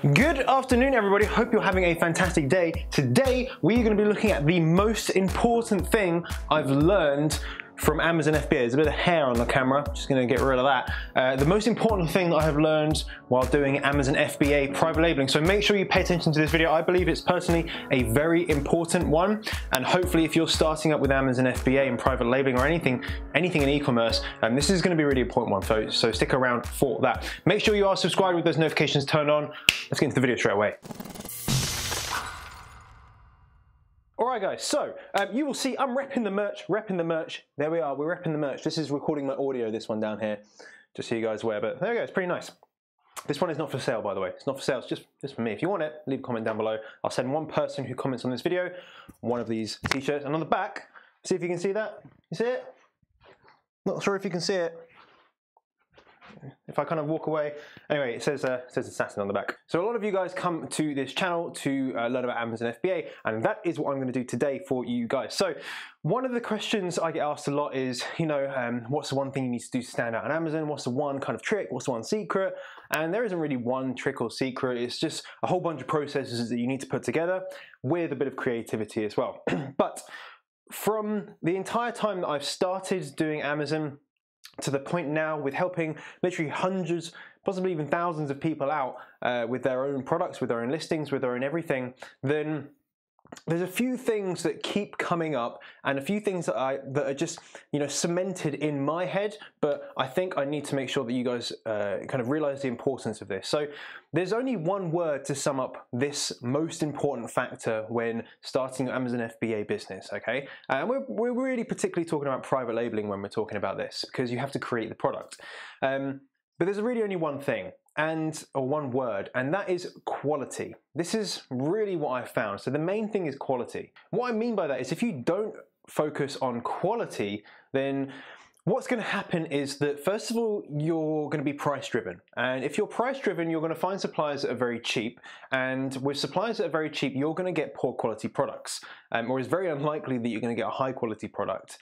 Good afternoon, everybody. Hope you're having a fantastic day. Today, we're going to be looking at the most important thing I've learned from Amazon FBA. There's a bit of hair on the camera, just going to get rid of that. The most important thing that I have learned while doing Amazon FBA private labeling. So make sure you pay attention to this video. I believe it's personally a very important one. And hopefully if you're starting up with Amazon FBA and private labeling or anything in e-commerce, this is going to be a really important one. So stick around for that. Make sure you are subscribed with those notifications turned on. Let's get into the video straight away. Alright guys, so you will see I'm repping the merch. There we are, we're repping the merch. This is recording my audio, this one down here, just so you guys aware, but there we go, it's pretty nice. This one is not for sale, by the way. It's not for sale, it's just for me. If you want it, leave a comment down below. I'll send one person who comments on this video one of these t-shirts. And on the back, see if you can see that. You see it? Not sure if you can see it. If I kind of walk away. Anyway, it says Assassin on the back. So a lot of you guys come to this channel to learn about Amazon FBA, and that is what I'm going to do today for you guys. So one of the questions I get asked a lot is, what's the one thing you need to do to stand out on Amazon? What's the one kind of trick? What's the one secret? And there isn't really one trick or secret. It's just a whole bunch of processes that you need to put together with a bit of creativity as well. But from the entire time that I've started doing Amazon to the point now with helping literally hundreds, possibly even thousands of people out with their own products, with their own listings, with their own everything, then there's a few things that keep coming up and a few things that are just cemented in my head, but I think I need to make sure that you guys kind of realize the importance of this. So there's only one word to sum up this most important factor when starting your Amazon FBA business, okay? And we're really particularly talking about private labeling when we're talking about this, because you have to create the product. But there's really only one thing, or one word, and that is quality. This is really what I've found. So the main thing is quality. What I mean by that is if you don't focus on quality, then what's going to happen is that, first of all, you're going to be price driven. And if you're price driven, you're going to find suppliers that are very cheap. And with suppliers that are very cheap, you're going to get poor quality products. Or it's very unlikely that you're going to get a high quality product.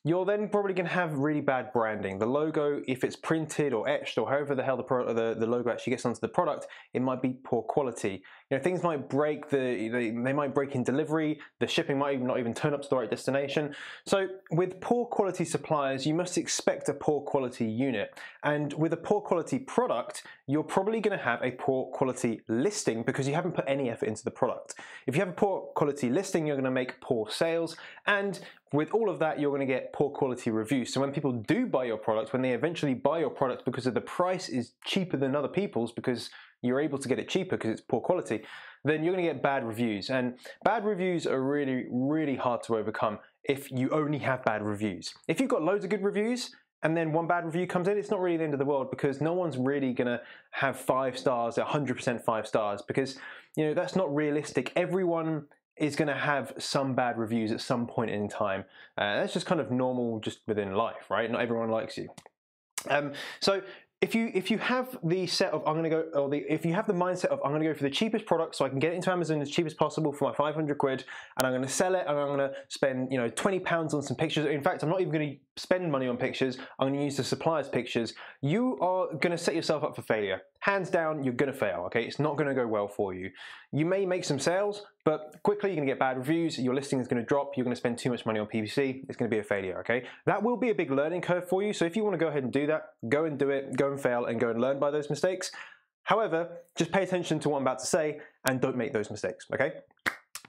You're then probably going to have really bad branding. The logo, if it's printed or etched or however the hell the logo actually gets onto the product, it might be poor quality. Things might break, they might break in delivery, the shipping might not even turn up to the right destination. So with poor quality suppliers, you must expect a poor quality unit. And with a poor quality product, you're probably going to have a poor quality listing because you haven't put any effort into the product. If you have a poor quality listing, you're going to make poor sales, and with all of that, you're going to get poor quality reviews. So when people do buy your product, when they eventually buy your product because of the price is cheaper than other people's because you're able to get it cheaper because it's poor quality, then you're going to get bad reviews. And bad reviews are really, really hard to overcome if you only have bad reviews. If you've got loads of good reviews and then one bad review comes in, it's not really the end of the world because no one's really going to have 5 stars, 100% 5 stars, because that's not realistic. Everyone is going to have some bad reviews at some point in time. That's just kind of normal just within life, right? Not everyone likes you. So if you have the set of if you have the mindset of I'm going to go for the cheapest product so I can get it into Amazon as cheap as possible for my 500 quid, and I'm going to sell it, and I'm going to spend £20 on some pictures. In fact, I'm not even going to spend money on pictures. I'm going to use the supplier's pictures. You are going to set yourself up for failure. Hands down, you're going to fail, okay? It's not going to go well for you. You may make some sales, but quickly you're going to get bad reviews, your listing is going to drop, you're going to spend too much money on PPC, it's going to be a failure, okay? That will be a big learning curve for you, so if you want to go ahead and do that, go and do it, go and fail, and go and learn by those mistakes. However, just pay attention to what I'm about to say, and don't make those mistakes, okay?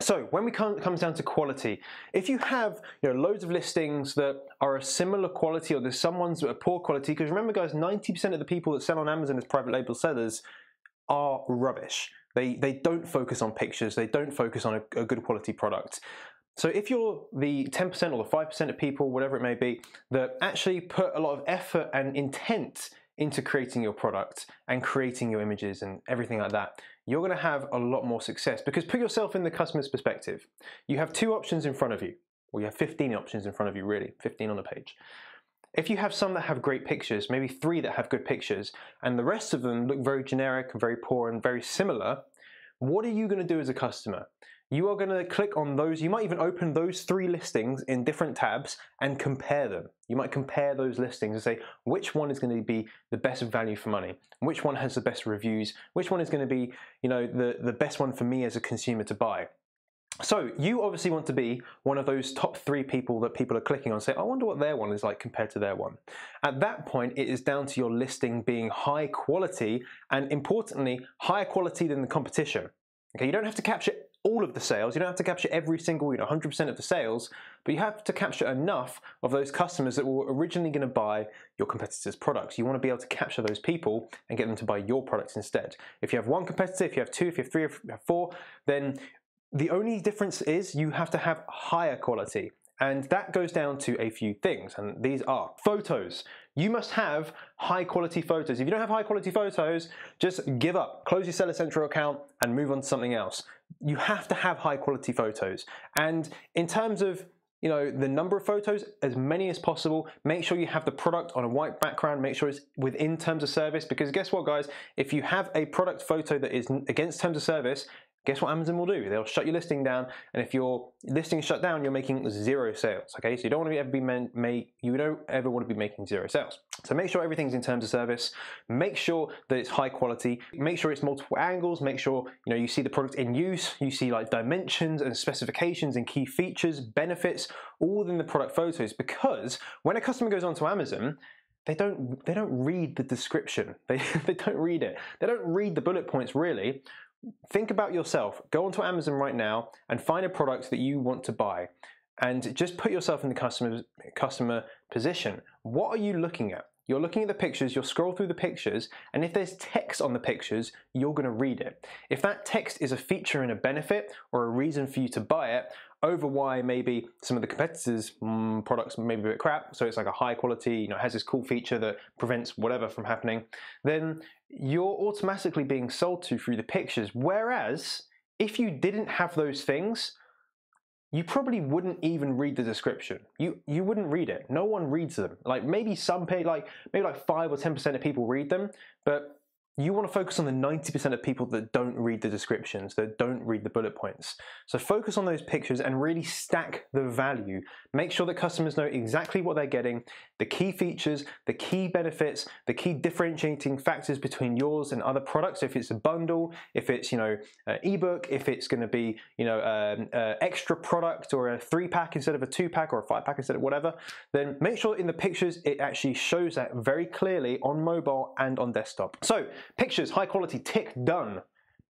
So when it comes down to quality, if you have loads of listings that are a similar quality, or there's some ones that are poor quality, because remember guys, 90% of the people that sell on Amazon as private label sellers are rubbish. They don't focus on pictures, they don't focus on a good quality product. So if you're the 10% or the 5% of people, whatever it may be, that actually put a lot of effort and intent into creating your product and creating your images and everything like that, you're going to have a lot more success. Because put yourself in the customer's perspective. You have 2 options in front of you. Well, you have 15 options in front of you, really, 15 on the page. If you have some that have great pictures, maybe 3 that have good pictures, and the rest of them look very generic and very poor and very similar, what are you going to do as a customer? You are going to click on those, you might even open those 3 listings in different tabs and compare them. You might compare those listings and say, which one is going to be the best value for money? Which one has the best reviews? Which one is going to be, you know, the best one for me as a consumer to buy? So you obviously want to be one of those top 3 people that people are clicking on and say, I wonder what their one is like compared to their one. At that point, it is down to your listing being high quality and, importantly, higher quality than the competition. Okay, you don't have to capture all of the sales, you don't have to capture every single, 100% of the sales, but you have to capture enough of those customers that were originally going to buy your competitors' products. You want to be able to capture those people and get them to buy your products instead. If you have 1 competitor, if you have 2, if you have 3, if you have 4, then the only difference is you have to have higher quality. And that goes down to a few things, and these are photos. You must have high quality photos. If you don't have high quality photos, just give up. Close your Seller Central account and move on to something else. You have to have high quality photos. And in terms of the number of photos, as many as possible. Make sure you have the product on a white background. Make sure it's within terms of service, because guess what, guys? If you have a product photo that is against terms of service, guess what Amazon will do? They'll shut your listing down, and if your listing is shut down, you're making 0 sales. Okay, so you don't want to ever want to be making 0 sales. So make sure everything's in terms of service. Make sure that it's high quality. Make sure it's multiple angles. Make sure you see the product in use. You see like dimensions and specifications and key features, benefits, all within the product photos. Because when a customer goes onto Amazon, they don't read the description. They don't read it. They don't read the bullet points really. Think about yourself. Go onto Amazon right now and find a product that you want to buy, and just put yourself in the customer position. What are you looking at? You're looking at the pictures, you'll scroll through the pictures, and if there's text on the pictures, you're going to read it. If that text is a feature and a benefit or a reason for you to buy it, over why maybe some of the competitors' products may be a bit crap, so it's like a high quality, has this cool feature that prevents whatever from happening, then you're automatically being sold to through the pictures. Whereas, if you didn't have those things, you probably wouldn't even read the description. You wouldn't read it. No one reads them. Like maybe maybe like 5 or 10% of people read them, but you want to focus on the 90% of people that don't read the descriptions, that don't read the bullet points. So focus on those pictures and really stack the value. Make sure that customers know exactly what they're getting, the key features, the key benefits, the key differentiating factors between yours and other products. If it's a bundle, if it's an ebook, if it's going to be extra product or a 3-pack instead of a 2-pack or a 5-pack instead of whatever, then make sure in the pictures it actually shows that very clearly on mobile and on desktop. So pictures, high quality, tick, done.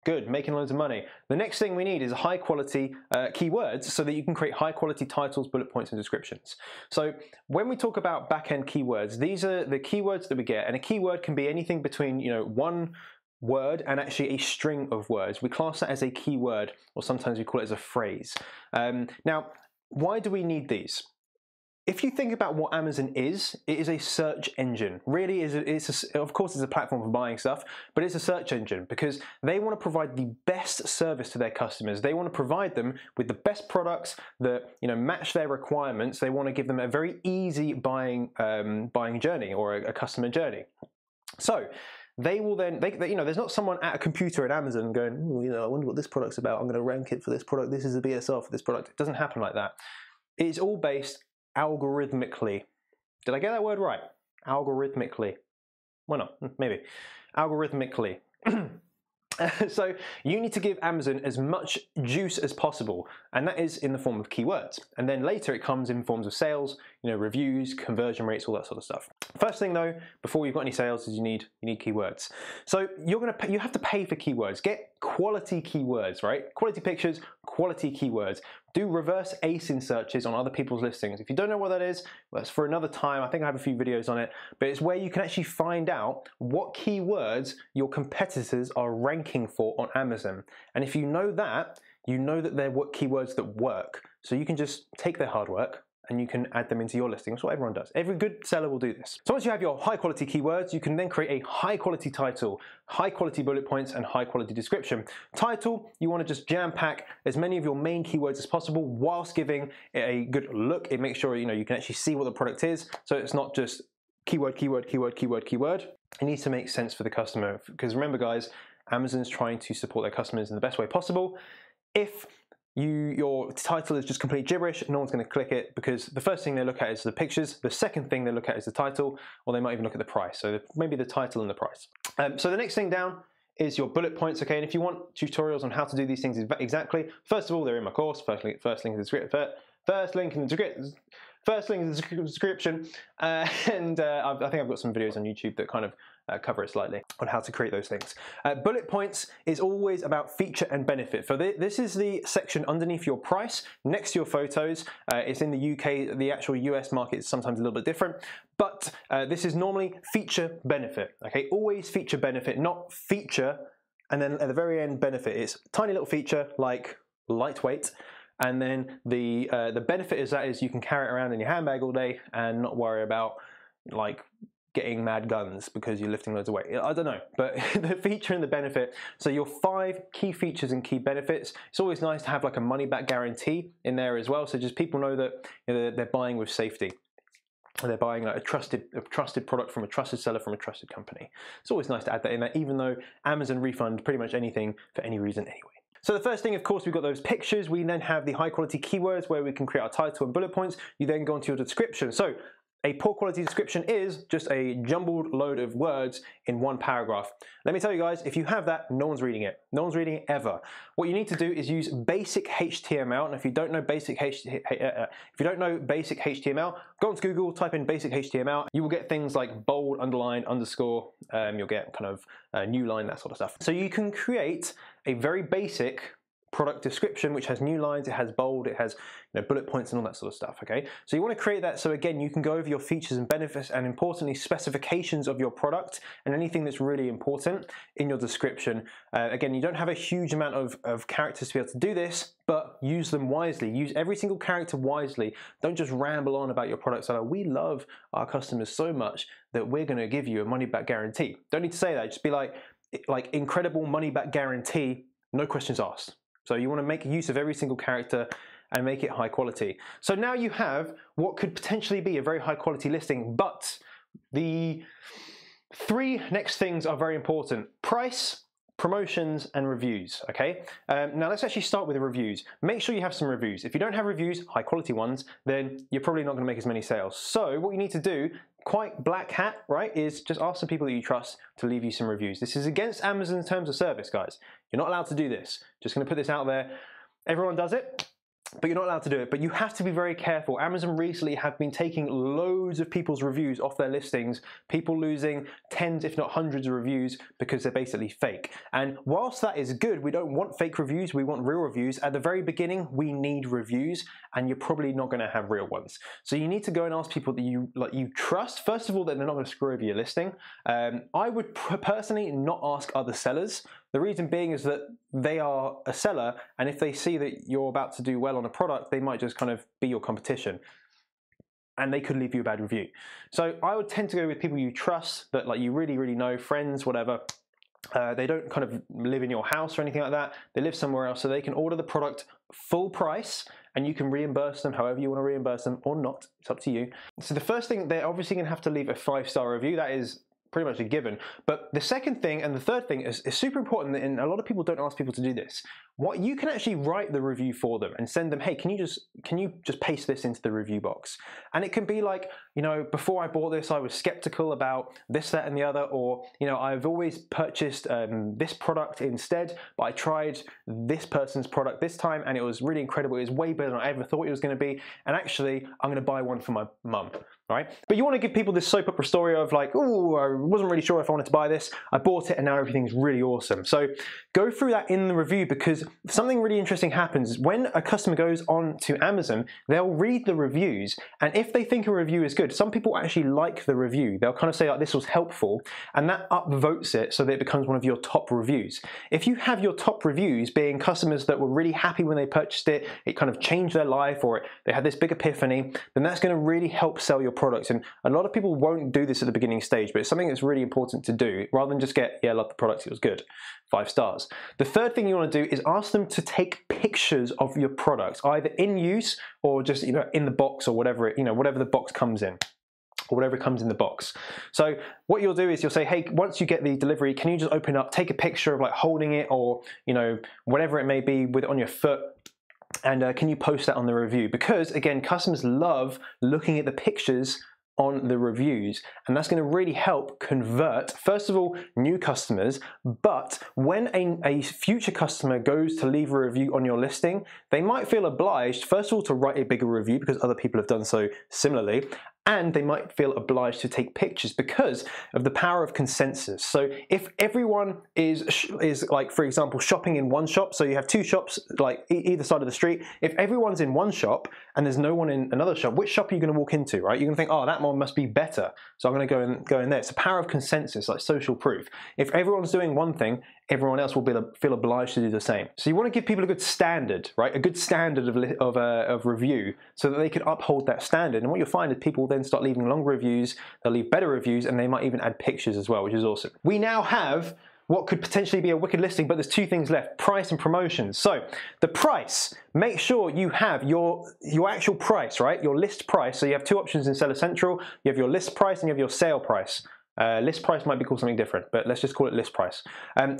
Good, making loads of money. The next thing we need is high quality keywords so that you can create high quality titles, bullet points, and descriptions. So when we talk about back-end keywords, these are the keywords that we get, and a keyword can be anything between 1 word and actually a string of words. We class that as a keyword, or sometimes we call it as a phrase. Now, why do we need these? If you think about what Amazon is, it is a search engine. Really, of course, it's a platform for buying stuff, but it's a search engine because they want to provide the best service to their customers. They want to provide them with the best products that match their requirements. They want to give them a very easy buying journey or a customer journey. So they will then, there's not someone at a computer at Amazon going, I wonder what this product's about. I'm going to rank it for this product. This is a BSL for this product. It doesn't happen like that. It's all based algorithmically. Did I get that word right? Algorithmically. Well, no, maybe. Algorithmically. So you need to give Amazon as much juice as possible, and that is in the form of keywords. And then later it comes in forms of sales, reviews, conversion rates, all that sort of stuff. First thing though, before you've got any sales, is you need keywords. So you have to pay for keywords. Get quality keywords, right? Quality pictures, quality keywords. Do reverse ASIN searches on other people's listings. If you don't know what that is, well, that's for another time. I think I have a few videos on it, but it's where you can actually find out what keywords your competitors are ranking for on Amazon. And if you know that they're what keywords that work. So you can just take their hard work and you can add them into your listing. That's what everyone does. Every good seller will do this. So once you have your high quality keywords, you can then create a high quality title, high quality bullet points, and high quality description. Title, you want to just jam pack as many of your main keywords as possible whilst giving it a good look. It makes sure you can actually see what the product is. So it's not just keyword, keyword, keyword, keyword, keyword. It needs to make sense for the customer, because remember guys, Amazon's trying to support their customers in the best way possible. If your title is just complete gibberish, no one's going to click it, because the first thing they look at is the pictures, the second thing they look at is the title, or they might even look at the price. So maybe the title and the price. So the next thing down is your bullet points, okay? And if you want tutorials on how to do these things exactly, first of all, they're in my course. First link in the description. First link in the description, and I think I've got some videos on YouTube that kind of cover it slightly on how to create those things. Bullet points is always about feature and benefit. So this is the section underneath your price, next to your photos. It's in the UK, the actual US market is sometimes a little bit different, but this is normally feature benefit, okay? Always feature benefit, not feature, and then at the very end benefit. It's tiny little feature like lightweight, and then the benefit is you can carry it around in your handbag all day and not worry about like getting mad guns because you're lifting loads of weight. I don't know, but the feature and the benefit. So your 5 key features and key benefits. It's always nice to have like a money back guarantee in there as well. So just people know that they're buying with safety. They're buying a trusted product from a trusted seller from a trusted company. It's always nice to add that in there, even though Amazon refund pretty much anything for any reason anyway. So the first thing, of course, we've got those pictures. We then have the high quality keywords where we can create our title and bullet points. You then go into your description. So a poor quality description is just a jumbled load of words in one paragraph. Let me tell you guys, if you have that, no one's reading it. No one's reading it ever. What you need to do is use basic HTML. And if you don't know basic HTML, go onto Google, type in basic HTML. You will get things like bold, underline, underscore. You'll get kind of a new line, that sort of stuff. So you can create a very basic product description which has new lines, it has bold, it has bullet points and all that sort of stuff, okay? So you want to create that so again you can go over your features and benefits and importantly specifications of your product and anything that's really important in your description. Again, you don't have a huge amount of characters to be able to do this, but use them wisely. Use every single character wisely. Don't just ramble on about your product. So we love our customers so much that we're going to give you a money back guarantee. Don't need to say that, just be like incredible money back guarantee, no questions asked. So you want to make use of every single character and make it high quality. So now you have what could potentially be a very high quality listing, but the 3 next things are very important: price, promotions, and reviews, okay? Now let's actually start with the reviews. Make sure you have some reviews. If you don't have reviews, high quality ones, then you're probably not going to make as many sales. So what you need to do, quite black hat, right, is just ask some people that you trust to leave you some reviews. This is against Amazon's terms of service, guys. You're not allowed to do this. Just going to put this out there. Everyone does it, but you're not allowed to do it. But you have to be very careful. Amazon recently have been taking loads of people's reviews off their listings, people losing tens if not hundreds of reviews because they're basically fake. And whilst that is good, we don't want fake reviews, we want real reviews. At the very beginning, we need reviews, and you're probably not going to have real ones. So you need to go and ask people that you trust, first of all, that they're not going to screw over your listing. I would personally not ask other sellers. The reason being is that they are a seller, and if they see that you're about to do well on a product, they might just kind of be your competition, and they could leave you a bad review. So I would tend to go with people you trust, that you really, really know, friends, whatever. They don't kind of live in your house or anything like that. They live somewhere else, so they can order the product full price, and you can reimburse them however you want to reimburse them or not. It's up to you. So the first thing, they're obviously going to have to leave a 5-star review. That is pretty much a given. But the second thing and the third thing is super important, and a lot of people don't ask people to do this. What you can actually write the review for them and send them, hey, can you just paste this into the review box? And it can be like, before I bought this, I was skeptical about this, that, and the other, or I've always purchased this product instead, but I tried this person's product this time and it was really incredible. It was way better than I ever thought it was going to be, and actually I'm going to buy one for my mum. Right? But you want to give people this soap opera story of like, oh, I wasn't really sure if I wanted to buy this, I bought it and now everything's really awesome. So go through that in the review, because something really interesting happens. When a customer goes on to Amazon, they'll read the reviews, and if they think a review is good, some people actually like the review. They'll kind of say like, this was helpful, and that upvotes it so that it becomes one of your top reviews. If you have your top reviews being customers that were really happy when they purchased it, it kind of changed their life, or they had this big epiphany, then that's going to really help sell your products. And a lot of people won't do this at the beginning stage, but it's something that's really important to do, rather than just get, yeah, I love the product, it was good, 5 stars. The third thing you want to do is ask them to take pictures of your products, either in use or just in the box or whatever whatever the box comes in. or whatever comes in the box. So what you'll do is you'll say, hey, once you get the delivery, can you just open up, take a picture of like holding it, or whatever it may be, with it on your foot, and can you post that on the review? Because again, customers love looking at the pictures on the reviews, and that's going to really help convert, first of all, new customers. But when a future customer goes to leave a review on your listing, they might feel obliged, first of all, to write a bigger review because other people have done so similarly, and they might feel obliged to take pictures because of the power of consensus. So if everyone is like, for example, shopping in one shop, so you have two shops like either side of the street, if everyone's in one shop and there's no one in another shop, which shop are you going to walk into, right? You're going to think, oh, that one must be better, so I'm going to go in there. It's the power of consensus, like social proof. If everyone's doing one thing, everyone else will feel obliged to do the same. So you want to give people a good standard, right? A good standard of review, so that they can uphold that standard. And what you'll find is people then start leaving longer reviews, they'll leave better reviews, and they might even add pictures as well, which is awesome. We now have what could potentially be a wicked listing, but there's two things left: price and promotions. So the price, make sure you have your actual price, right? Your list price. So you have two options in Seller Central. You have your list price and you have your sale price. List price might be called something different, but let's just call it list price.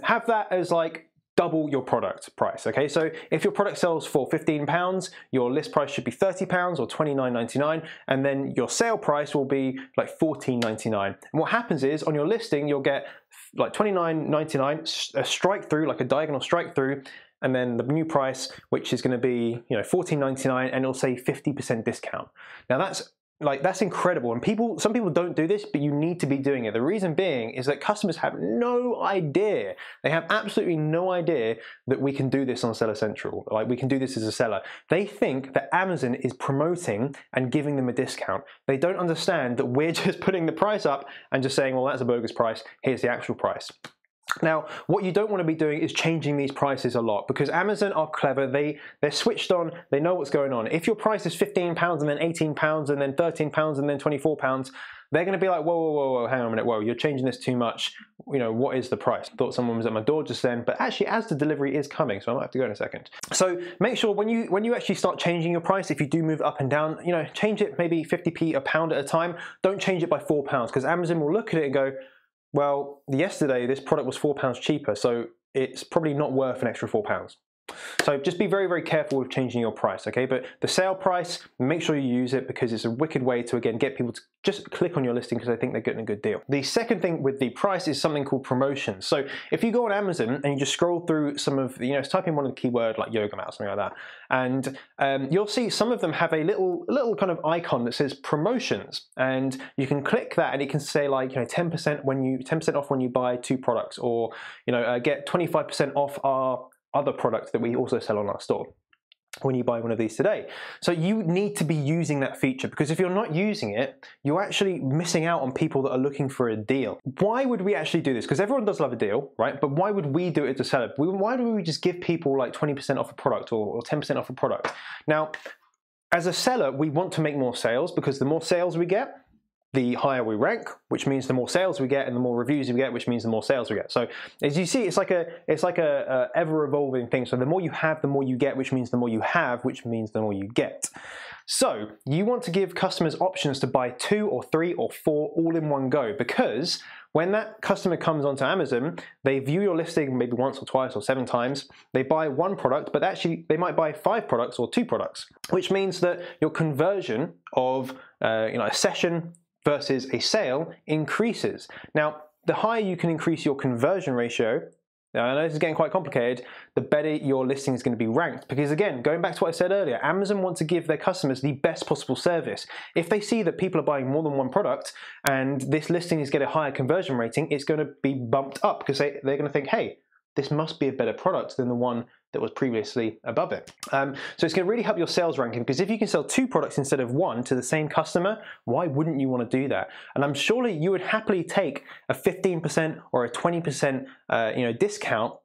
Have that as like double your product price, okay? So if your product sells for £15, your list price should be £30 or $29.99, and then your sale price will be like $14.99. And what happens is, on your listing, you'll get like $29.99, a strike through, like a diagonal strike through, and then the new price, which is going to be $14.99, and it'll say 50% discount. Now that's incredible, and some people don't do this, but you need to be doing it. The reason being is that customers have no idea. They have absolutely no idea that we can do this on Seller Central. Like, we can do this as a seller. They think that Amazon is promoting and giving them a discount. They don't understand that we're just putting the price up and just saying, well, that's a bogus price, here's the actual price. Now, what you don't want to be doing is changing these prices a lot, because Amazon are clever. They're switched on. They know what's going on. If your price is £15 and then £18 and then £13 and then £24, they're going to be like, whoa, whoa, whoa, whoa, hang on a minute, whoa, you're changing this too much. What is the price? Thought someone was at my door just then, but actually, as the delivery is coming, so I might have to go in a second. So make sure when you actually start changing your price, if you do move up and down, change it maybe 50p, a pound at a time. Don't change it by £4, because Amazon will look at it and go, well, yesterday this product was £4 cheaper, so it's probably not worth an extra £4. So just be very, very careful with changing your price, okay? But the sale price, make sure you use it, because it's a wicked way to, again, get people to just click on your listing because they think they're getting a good deal. The second thing with the price is something called promotions. So if you go on Amazon and you just scroll through some of the, type in one of the keyword like yoga mat or something like that, and you'll see some of them have a little kind of icon that says promotions, and you can click that and it can say like 10% off when you buy 2 products, or get 25% off our other products that we also sell on our store when you buy one of these today. So you need to be using that feature, because if you're not using it, you're actually missing out on people that are looking for a deal. Why would we actually do this? Because everyone does love a deal, right? But why would we do it as a seller? Why do we just give people like 20% off a product or 10% off a product? Now, as a seller, we want to make more sales, because the more sales we get, the higher we rank, which means the more sales we get, and the more reviews we get, which means the more sales we get. So as you see, it's like a ever-evolving thing. So the more you have, the more you get, which means the more you have, which means the more you get. So you want to give customers options to buy 2 or 3 or 4 all in one go, because when that customer comes onto Amazon, they view your listing maybe once or twice or 7 times, they buy 1 product, but actually they might buy 5 products or 2 products, which means that your conversion of a session versus a sale increases. Now, the higher you can increase your conversion ratio, now I know this is getting quite complicated, the better your listing is going to be ranked. Because again, going back to what I said earlier, Amazon wants to give their customers the best possible service. If they see that people are buying more than 1 product and this listing is getting a higher conversion rating, it's going to be bumped up, because they're going to think, hey, this must be a better product than the one that was previously above it. So it's going to really help your sales ranking, because if you can sell 2 products instead of 1 to the same customer, why wouldn't you want to do that? And I'm surely you would happily take a 15% or a 20% discount.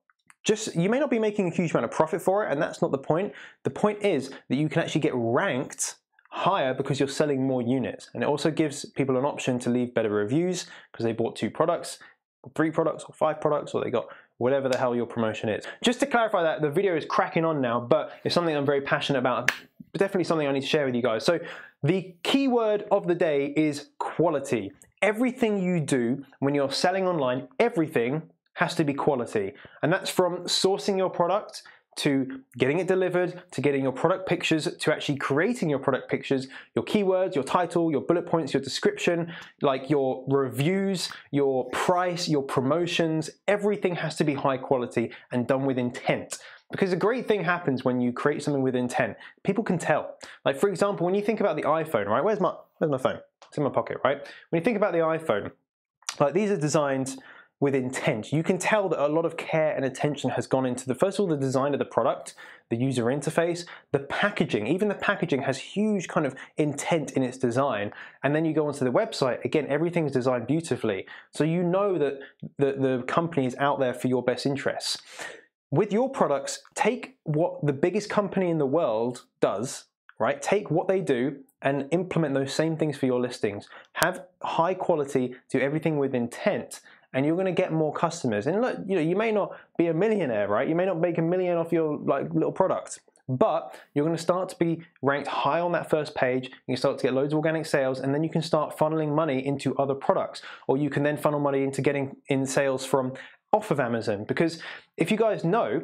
Just, you may not be making a huge amount of profit for it, and that's not the point. The point is that you can actually get ranked higher because you're selling more units. And it also gives people an option to leave better reviews because they bought 2 products, or 3 products, or 5 products, or they got whatever the hell your promotion is. Just to clarify that, the video is cracking on now, but it's something I'm very passionate about definitely something I need to share with you guys. So the keyword of the day is quality. Everything you do when you're selling online, everything has to be quality. And that's from sourcing your product, to getting it delivered, to getting your product pictures, to actually creating your product pictures, your keywords, your title, your bullet points, your description, like your reviews, your price, your promotions. Everything has to be high quality and done with intent. Because a great thing happens when you create something with intent. People can tell. Like, for example, when you think about the iPhone, right? Where's my phone? It's in my pocket, right? When you think about the iPhone, like, these are designed with intent. You can tell that a lot of care and attention has gone into first of all, the design of the product, the user interface, the packaging. Even the packaging has huge kind of intent in its design. And then you go onto the website, again, everything's designed beautifully. So you know that the company is out there for your best interests. With your products, take what the biggest company in the world does, right? Take what they do and implement those same things for your listings. Have high quality, do everything with intent, and you're going to get more customers. And look, you may not be a millionaire, right? You may not make $1 million off your little product, but you're going to start to be ranked high on that first page. You can start to get loads of organic sales, and then you can start funneling money into other products, or you can then funnel money into getting in sales from off of Amazon. Because if you guys know,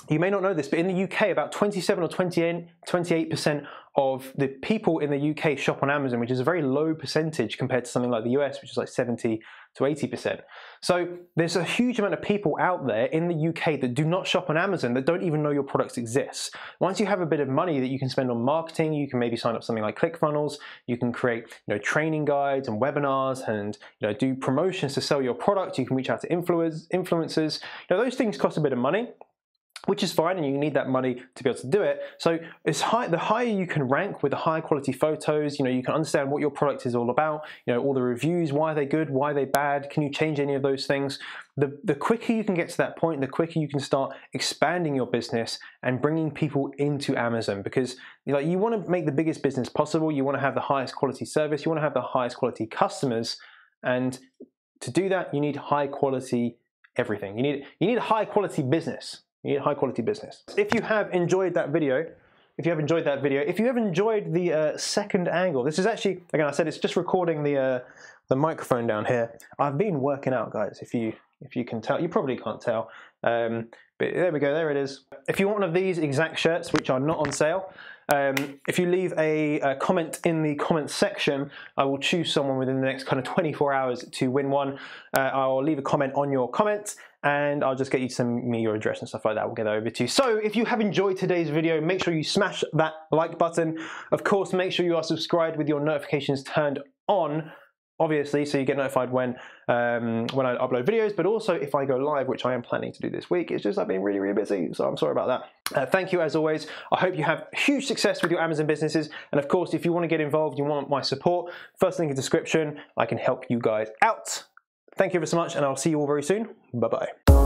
you may not know this, but in the UK, about 27 or 28% of the people in the UK shop on Amazon, which is a very low percentage compared to something like the US, which is like 70 to 80%. So there's a huge amount of people out there in the UK that do not shop on Amazon, that don't even know your products exist. Once you have a bit of money that you can spend on marketing, you can maybe sign up something like ClickFunnels, you can create training guides and webinars, and do promotions to sell your product. You can reach out to influencers. Those things cost a bit of money, which is fine, and you need that money to be able to do it. So the higher you can rank with the high quality photos, you can understand what your product is all about, all the reviews, why are they good, why are they bad, can you change any of those things? The quicker you can get to that point, the quicker you can start expanding your business and bringing people into Amazon, because you want to make the biggest business possible, you want to have the highest quality service, you want to have the highest quality customers, and to do that, you need high quality everything. You need a high quality business. You need a high quality business. If you have enjoyed that video, if you have enjoyed the second angle, this is actually, again, I said it's just recording the microphone down here. I've been working out, guys, if you can tell. You probably can't tell, but there we go, there it is. If you want one of these exact shirts, which are not on sale, if you leave a comment in the comment section, I will choose someone within the next kind of 24 hours to win one. I'll leave a comment on your comment, and I'll just get you to send me your address and stuff like that. We'll get that over to you. So if you have enjoyed today's video, make sure you smash that like button. Of course, make sure you are subscribed with your notifications turned on, obviously, so you get notified when I upload videos, but also if I go live, which I am planning to do this week. It's just I've been really, really busy, so I'm sorry about that. Thank you as always. I hope you have huge success with your Amazon businesses, and of course, if you want to get involved, you want my support, first link in the description, I can help you guys out. Thank you ever so much, and I'll see you all very soon. Bye-bye.